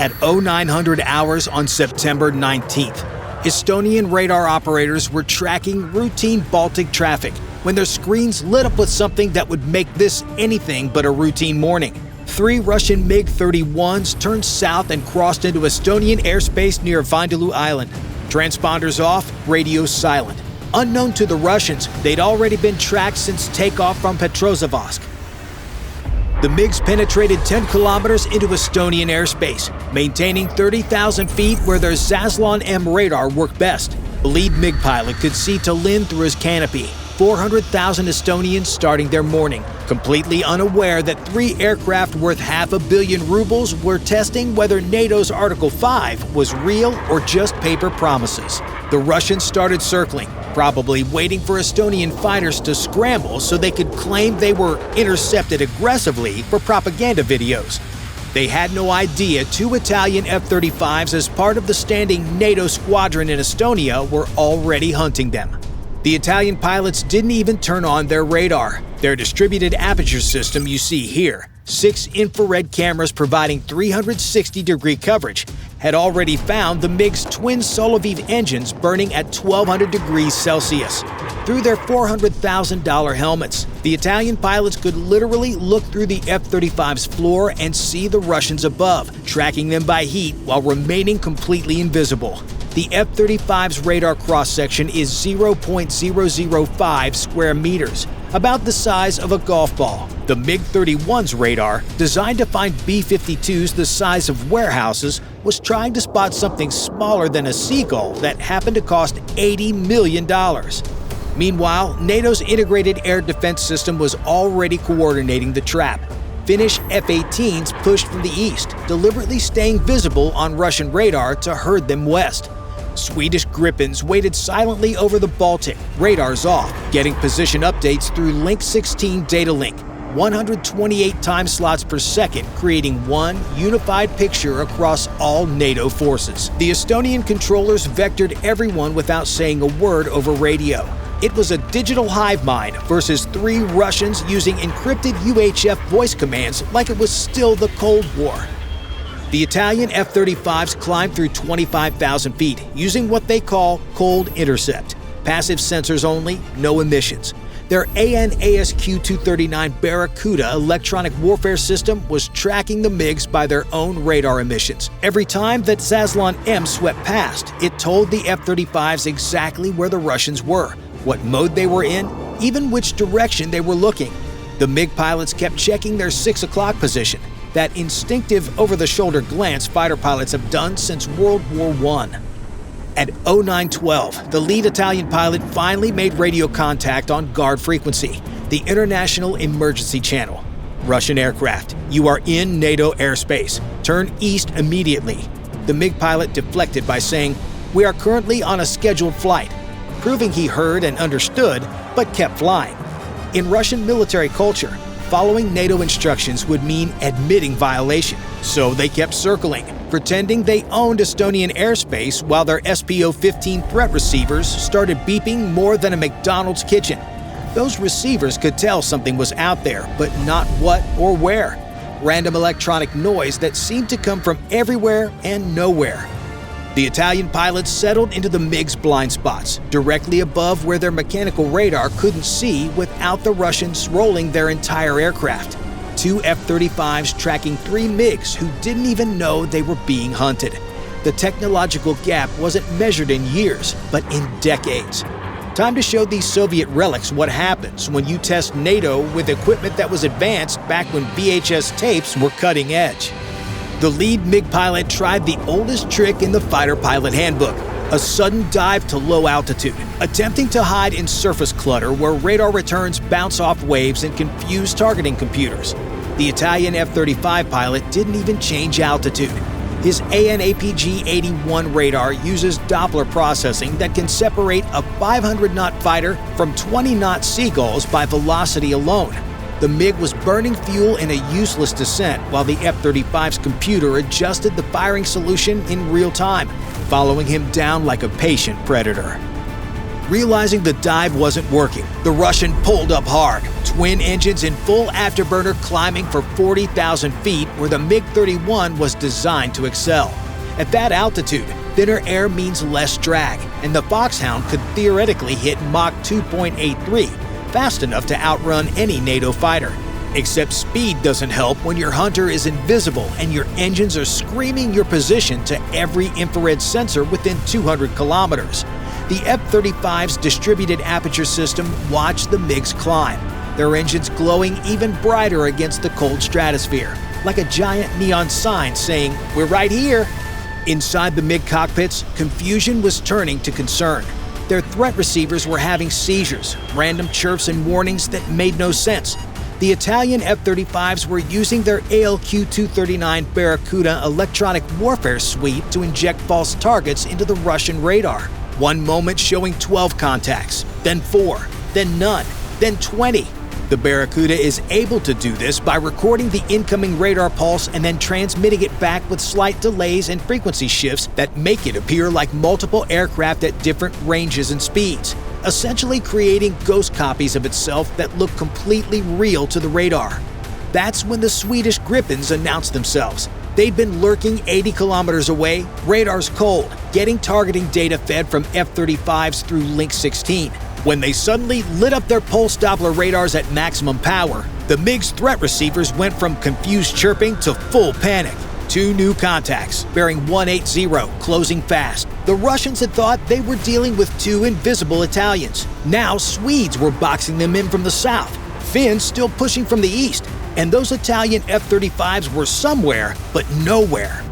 at 0900 hours on September 19th. Estonian radar operators were tracking routine Baltic traffic when their screens lit up with something that would make this anything but a routine morning. 3 Russian MiG-31s turned south and crossed into Estonian airspace near Vaindloo Island. Transponders off, radios silent. Unknown to the Russians, they'd already been tracked since takeoff from Petrozavodsk. The MiGs penetrated 10 kilometers into Estonian airspace, maintaining 30,000 feet where their Zaslon-M radar worked best. The lead MiG pilot could see Tallinn through his canopy. 400,000 Estonians starting their morning, completely unaware that 3 aircraft worth $500 million rubles were testing whether NATO's Article 5 was real or just paper promises. The Russians started circling, probably waiting for Estonian fighters to scramble so they could claim they were intercepted aggressively for propaganda videos. They had no idea 2 Italian F-35s as part of the standing NATO squadron in Estonia were already hunting them. The Italian pilots didn't even turn on their radar. Their distributed aperture system you see here, 6 infrared cameras providing 360-degree coverage, had already found the MiG's twin Soloviev engines burning at 1,200 degrees Celsius. Through their $400,000 helmets, the Italian pilots could literally look through the F-35's floor and see the Russians above, tracking them by heat while remaining completely invisible. The F-35's radar cross-section is 0.005 square meters, about the size of a golf ball. The MiG-31's radar, designed to find B-52s the size of warehouses, was trying to spot something smaller than a seagull that happened to cost $80 million. Meanwhile, NATO's integrated air defense system was already coordinating the trap. Finnish F-18s pushed from the east, deliberately staying visible on Russian radar to herd them west. Swedish Gripens waited silently over the Baltic, radars off, getting position updates through Link 16 data link, 128 time slots per second, creating one unified picture across all NATO forces. The Estonian controllers vectored everyone without saying a word over radio. It was a digital hive mind versus 3 Russians using encrypted UHF voice commands like it was still the Cold War. The Italian F-35s climbed through 25,000 feet using what they call cold intercept. Passive sensors only, no emissions. Their AN/ASQ-239 Barracuda electronic warfare system was tracking the MiGs by their own radar emissions. Every time that Zaslon-M swept past, it told the F-35s exactly where the Russians were, what mode they were in, even which direction they were looking. The MiG pilots kept checking their 6 o'clock position, that instinctive over-the-shoulder glance fighter pilots have done since World War I. At 0912, the lead Italian pilot finally made radio contact on guard frequency, the International Emergency Channel. Russian aircraft, you are in NATO airspace. Turn east immediately. The MiG pilot deflected by saying, "We are currently on a scheduled flight," proving he heard and understood, but kept flying. In Russian military culture, following NATO instructions would mean admitting violation, so they kept circling, pretending they owned Estonian airspace while their SPO-15 threat receivers started beeping more than a McDonald's kitchen. Those receivers could tell something was out there, but not what or where. Random electronic noise that seemed to come from everywhere and nowhere. The Italian pilots settled into the MiG's blind spots, directly above where their mechanical radar couldn't see without the Russians rolling their entire aircraft. 2 F-35s tracking 3 MiGs who didn't even know they were being hunted. The technological gap wasn't measured in years, but in decades. Time to show these Soviet relics what happens when you test NATO with equipment that was advanced back when VHS tapes were cutting edge. The lead MiG pilot tried the oldest trick in the fighter pilot handbook, a sudden dive to low altitude, attempting to hide in surface clutter where radar returns bounce off waves and confuse targeting computers. The Italian F-35 pilot didn't even change altitude. His AN/APG-81 radar uses Doppler processing that can separate a 500-knot fighter from 20-knot seagulls by velocity alone. The MiG was burning fuel in a useless descent while the F-35's computer adjusted the firing solution in real time, following him down like a patient predator. Realizing the dive wasn't working, the Russian pulled up hard, twin engines in full afterburner climbing for 40,000 feet where the MiG-31 was designed to excel. At that altitude, thinner air means less drag, and the Foxhound could theoretically hit Mach 2.83, fast enough to outrun any NATO fighter. Except speed doesn't help when your Hunter is invisible and your engines are screaming your position to every infrared sensor within 200 kilometers. The F-35's distributed aperture system watched the MiGs climb, their engines glowing even brighter against the cold stratosphere, like a giant neon sign saying, "We're right here." Inside the MiG cockpits, confusion was turning to concern. Their threat receivers were having seizures, random chirps and warnings that made no sense. The Italian F-35s were using their ALQ-239 Barracuda electronic warfare suite to inject false targets into the Russian radar. One moment showing 12 contacts, then 4, then none, then 20. The Barracuda is able to do this by recording the incoming radar pulse and then transmitting it back with slight delays and frequency shifts that make it appear like multiple aircraft at different ranges and speeds, essentially creating ghost copies of itself that look completely real to the radar. That's when the Swedish Gripens announced themselves. They'd been lurking 80 kilometers away, radars cold, getting targeting data fed from F-35s through Link 16. When they suddenly lit up their pulse Doppler radars at maximum power, the MiG's threat receivers went from confused chirping to full panic. 2 new contacts, bearing 180, closing fast. The Russians had thought they were dealing with 2 invisible Italians. Now Swedes were boxing them in from the south, Finns still pushing from the east, and those Italian F-35s were somewhere, but nowhere.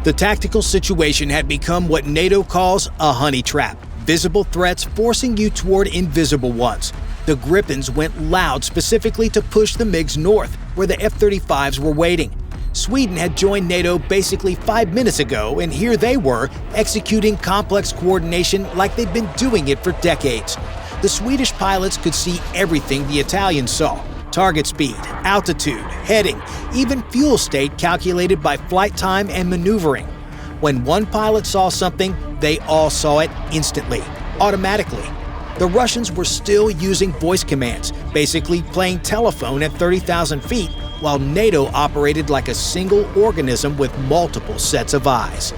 The tactical situation had become what NATO calls a honey trap. Visible threats forcing you toward invisible ones. The Gripens went loud specifically to push the MiGs north, where the F-35s were waiting. Sweden had joined NATO basically 5 minutes ago, and here they were, executing complex coordination like they'd been doing it for decades. The Swedish pilots could see everything the Italians saw: target speed, altitude, heading, even fuel state calculated by flight time and maneuvering. When one pilot saw something, they all saw it instantly, automatically. The Russians were still using voice commands, basically playing telephone at 30,000 feet, while NATO operated like a single organism with multiple sets of eyes.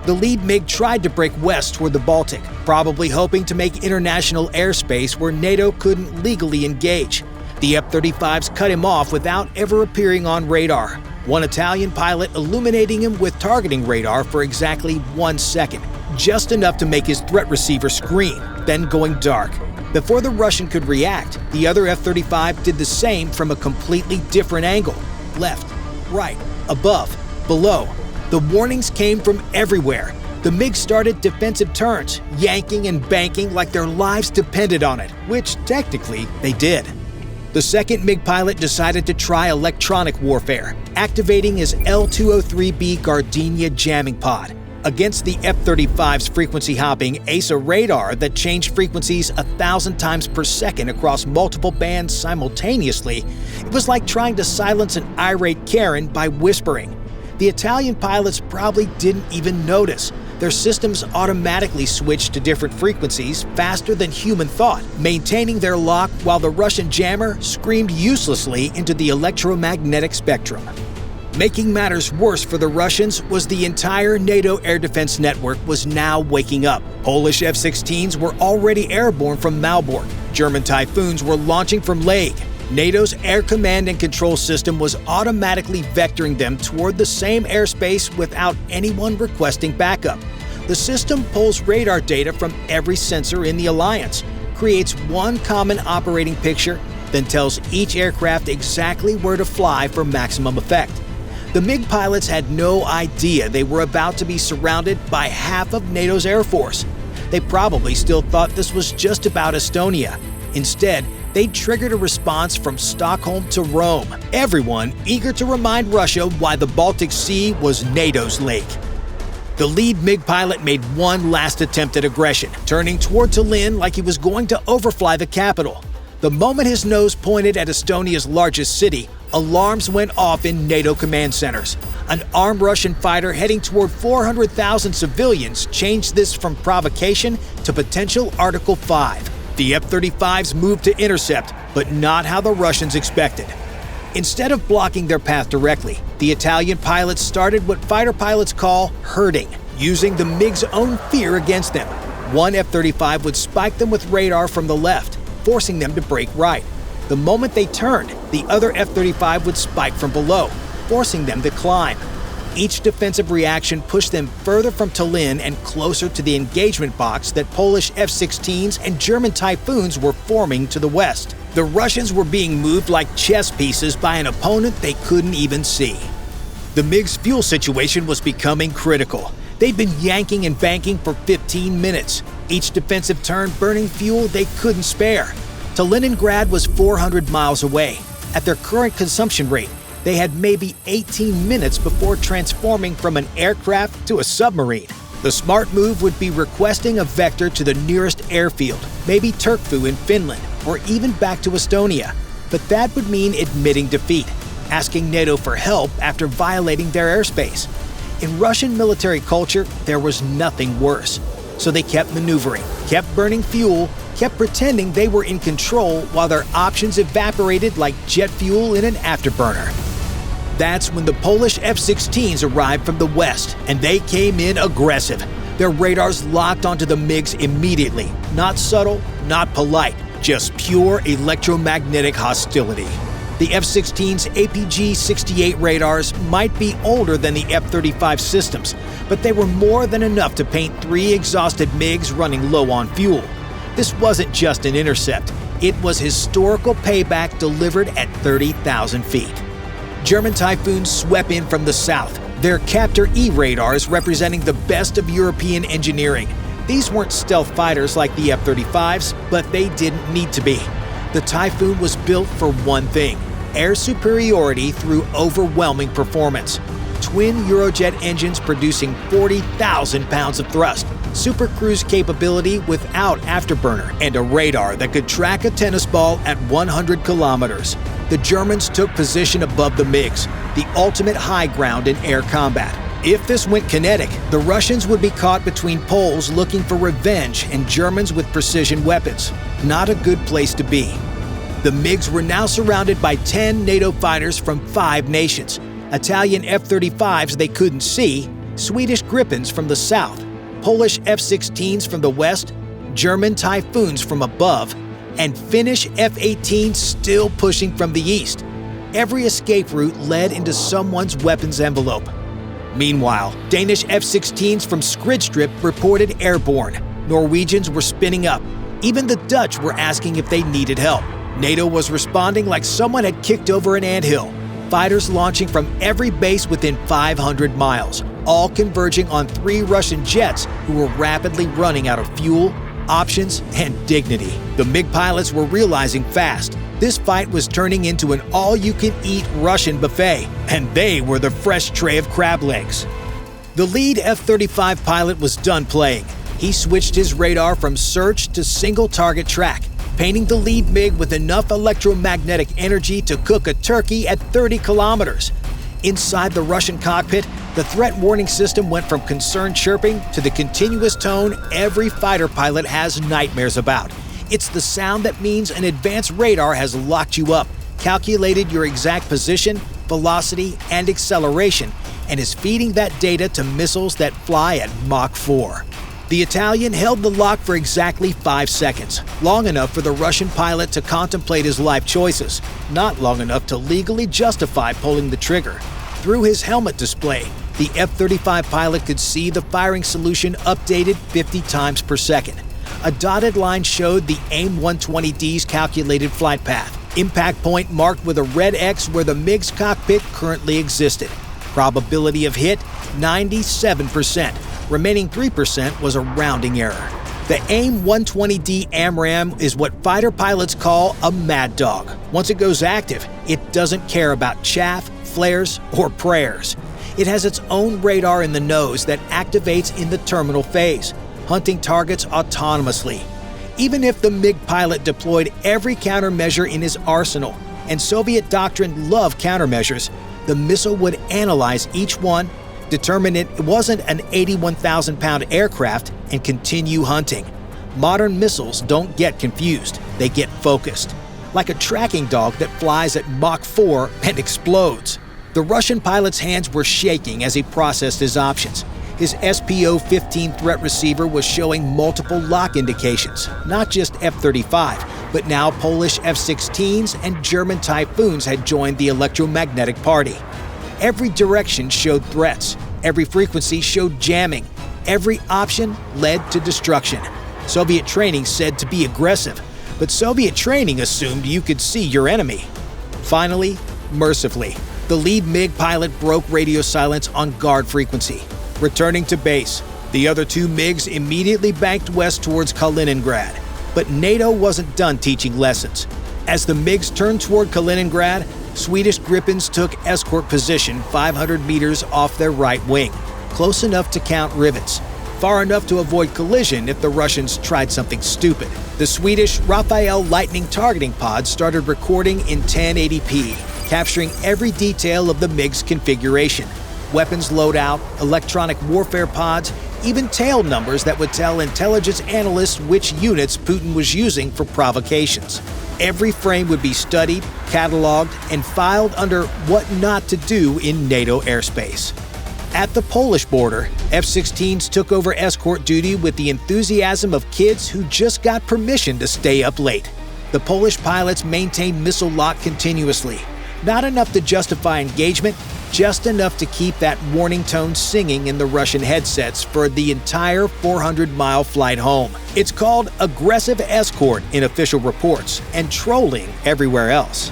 The lead MiG tried to break west toward the Baltic, probably hoping to make international airspace where NATO couldn't legally engage. The F-35s cut him off without ever appearing on radar. One Italian pilot illuminating him with targeting radar for exactly 1 second, just enough to make his threat receiver scream, then going dark. Before the Russian could react, the other F-35 did the same from a completely different angle: left, right, above, below. The warnings came from everywhere. The MiG started defensive turns, yanking and banking like their lives depended on it, which technically they did. The second MiG pilot decided to try electronic warfare, activating his L-203B Gardenia jamming pod. Against the F-35's frequency-hopping ASA radar that changed frequencies 1,000 times per second across multiple bands simultaneously, it was like trying to silence an irate Karen by whispering. The Italian pilots probably didn't even notice. Their systems automatically switched to different frequencies faster than human thought, maintaining their lock while the Russian jammer screamed uselessly into the electromagnetic spectrum. Making matters worse for the Russians was the entire NATO air defense network was now waking up. Polish F-16s were already airborne from Malbork. German Typhoons were launching from Lake. NATO's air command and control system was automatically vectoring them toward the same airspace without anyone requesting backup. The system pulls radar data from every sensor in the alliance, creates one common operating picture, then tells each aircraft exactly where to fly for maximum effect. The MiG pilots had no idea they were about to be surrounded by half of NATO's air force. They probably still thought this was just about Estonia. Instead, they triggered a response from Stockholm to Rome, everyone eager to remind Russia why the Baltic Sea was NATO's lake. The lead MiG pilot made one last attempt at aggression, turning toward Tallinn like he was going to overfly the capital. The moment his nose pointed at Estonia's largest city, alarms went off in NATO command centers. An armed Russian fighter heading toward 400,000 civilians changed this from provocation to potential Article 5. The F-35s moved to intercept, but not how the Russians expected. Instead of blocking their path directly, the Italian pilots started what fighter pilots call herding, using the MiG's own fear against them. One F-35 would spike them with radar from the left, forcing them to brake right. The moment they turned, the other F-35 would spike from below, forcing them to climb. Each defensive reaction pushed them further from Tallinn and closer to the engagement box that Polish F-16s and German Typhoons were forming to the west. The Russians were being moved like chess pieces by an opponent they couldn't even see. The MiG's fuel situation was becoming critical. They'd been yanking and banking for 15 minutes, each defensive turn burning fuel they couldn't spare. Kaliningrad was 400 miles away. At their current consumption rate, they had maybe 18 minutes before transforming from an aircraft to a submarine. The smart move would be requesting a vector to the nearest airfield, maybe Turku in Finland, or even back to Estonia. But that would mean admitting defeat, asking NATO for help after violating their airspace. In Russian military culture, there was nothing worse. So they kept maneuvering, kept burning fuel, kept pretending they were in control while their options evaporated like jet fuel in an afterburner. That's when the Polish F-16s arrived from the west, and they came in aggressive. Their radars locked onto the MiGs immediately. Not subtle, not polite, just pure electromagnetic hostility. The F-16's APG-68 radars might be older than the F-35 systems, but they were more than enough to paint 3 exhausted MiGs running low on fuel. This wasn't just an intercept. It was historical payback delivered at 30,000 feet. German Typhoons swept in from the south, their Captor E radars representing the best of European engineering. These weren't stealth fighters like the F-35s, but they didn't need to be. The Typhoon was built for one thing: air superiority through overwhelming performance. Twin Eurojet engines producing 40,000 pounds of thrust, super cruise capability without afterburner, and a radar that could track a tennis ball at 100 kilometers. The Germans took position above the MiGs, the ultimate high ground in air combat. If this went kinetic, the Russians would be caught between Poles looking for revenge and Germans with precision weapons. Not a good place to be. The MiGs were now surrounded by 10 NATO fighters from 5 nations. Italian F-35s they couldn't see, Swedish Gripens from the south, Polish F-16s from the west, German Typhoons from above, and Finnish F-18s still pushing from the east. Every escape route led into someone's weapons envelope. Meanwhile, Danish F-16s from Skridstrip reported airborne. Norwegians were spinning up. Even the Dutch were asking if they needed help. NATO was responding like someone had kicked over an anthill. Fighters launching from every base within 500 miles, all converging on 3 Russian jets who were rapidly running out of fuel, options, and dignity. The MiG pilots were realizing fast this fight was turning into an all-you-can-eat Russian buffet, and they were the fresh tray of crab legs. The lead F-35 pilot was done playing. He switched his radar from search to single-target track, painting the lead MiG with enough electromagnetic energy to cook a turkey at 30 kilometers. Inside the Russian cockpit, the threat warning system went from concerned chirping to the continuous tone every fighter pilot has nightmares about. It's the sound that means an advanced radar has locked you up, calculated your exact position, velocity, and acceleration, and is feeding that data to missiles that fly at Mach 4. The Italian held the lock for exactly 5 seconds, long enough for the Russian pilot to contemplate his life choices, not long enough to legally justify pulling the trigger. Through his helmet display, the F-35 pilot could see the firing solution updated 50 times per second. A dotted line showed the AIM-120D's calculated flight path, impact point marked with a red X where the MiG's cockpit currently existed. Probability of hit, 97%. Remaining 3% was a rounding error. The AIM-120D AMRAAM is what fighter pilots call a mad dog. Once it goes active, it doesn't care about chaff, flares, or prayers. It has its own radar in the nose that activates in the terminal phase, hunting targets autonomously. Even if the MiG pilot deployed every countermeasure in his arsenal, and Soviet doctrine loved countermeasures, the missile would analyze each one, determine it wasn't an 81,000-pound aircraft, and continue hunting. Modern missiles don't get confused, they get focused. like a tracking dog that flies at Mach 4 and explodes. The Russian pilot's hands were shaking as he processed his options. His SPO-15 threat receiver was showing multiple lock indications, not just F-35, but now Polish F-16s and German Typhoons had joined the electromagnetic party. Every direction showed threats. Every frequency showed jamming. Every option led to destruction. Soviet training said to be aggressive, but Soviet training assumed you could see your enemy. Finally, mercifully, the lead MiG pilot broke radio silence on guard frequency. Returning to base, the other two MiGs immediately banked west towards Kaliningrad. But NATO wasn't done teaching lessons. As the MiGs turned toward Kaliningrad, Swedish Gripens took escort position 500 meters off their right wing, close enough to count rivets, far enough to avoid collision if the Russians tried something stupid. The Swedish Rafael Lightning targeting pods started recording in 1080p, capturing every detail of the MiG's configuration. Weapons loadout, electronic warfare pods, even tail numbers that would tell intelligence analysts which units Putin was using for provocations. Every frame would be studied, cataloged, and filed under what not to do in NATO airspace. At the Polish border, F-16s took over escort duty with the enthusiasm of kids who just got permission to stay up late. The Polish pilots maintained missile lock continuously, not enough to justify engagement, just enough to keep that warning tone singing in the Russian headsets for the entire 400-mile flight home. It's called aggressive escort in official reports and trolling everywhere else.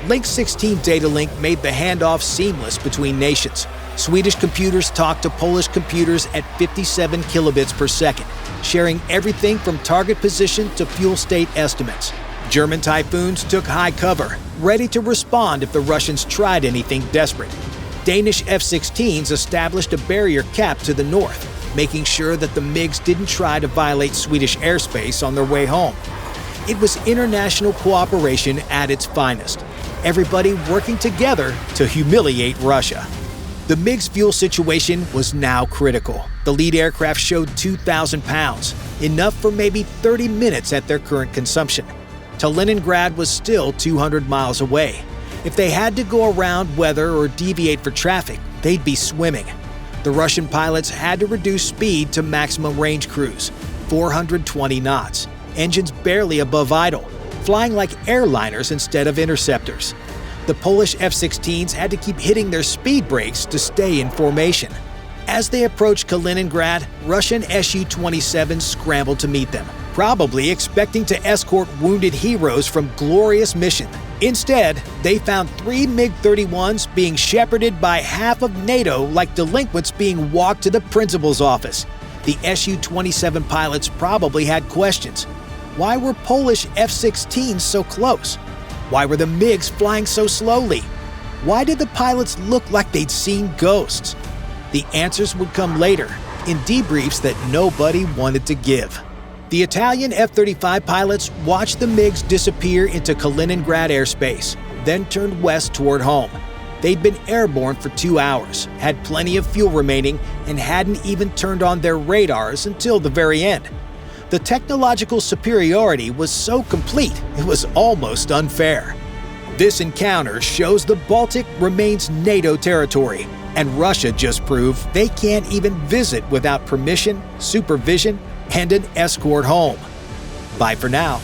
Link 16 data link made the handoff seamless between nations. Swedish computers talked to Polish computers at 57 kilobits per second, sharing everything from target position to fuel state estimates. German Typhoons took high cover, ready to respond if the Russians tried anything desperate. Danish F-16s established a barrier cap to the north, making sure that the MiGs didn't try to violate Swedish airspace on their way home. It was international cooperation at its finest, everybody working together to humiliate Russia. The MiG's fuel situation was now critical. The lead aircraft showed 2,000 pounds, enough for maybe 30 minutes at their current consumption. Kaliningrad was still 200 miles away. If they had to go around weather or deviate for traffic, they'd be swimming. The Russian pilots had to reduce speed to maximum range cruise, 420 knots, engines barely above idle, flying like airliners instead of interceptors. The Polish F-16s had to keep hitting their speed brakes to stay in formation. As they approached Kaliningrad, Russian Su-27s scrambled to meet them, probably expecting to escort wounded heroes from glorious mission. Instead, they found 3 MiG-31s being shepherded by half of NATO like delinquents being walked to the principal's office. The Su-27 pilots probably had questions. Why were Polish F-16s so close? Why were the MiGs flying so slowly? Why did the pilots look like they'd seen ghosts? The answers would come later, in debriefs that nobody wanted to give. The Italian F-35 pilots watched the MiGs disappear into Kaliningrad airspace, then turned west toward home. They'd been airborne for 2 hours, had plenty of fuel remaining, and hadn't even turned on their radars until the very end. The technological superiority was so complete, it was almost unfair. This encounter shows the Baltic remains NATO territory, and Russia just proved they can't even visit without permission, supervision, and an escort home. Bye for now.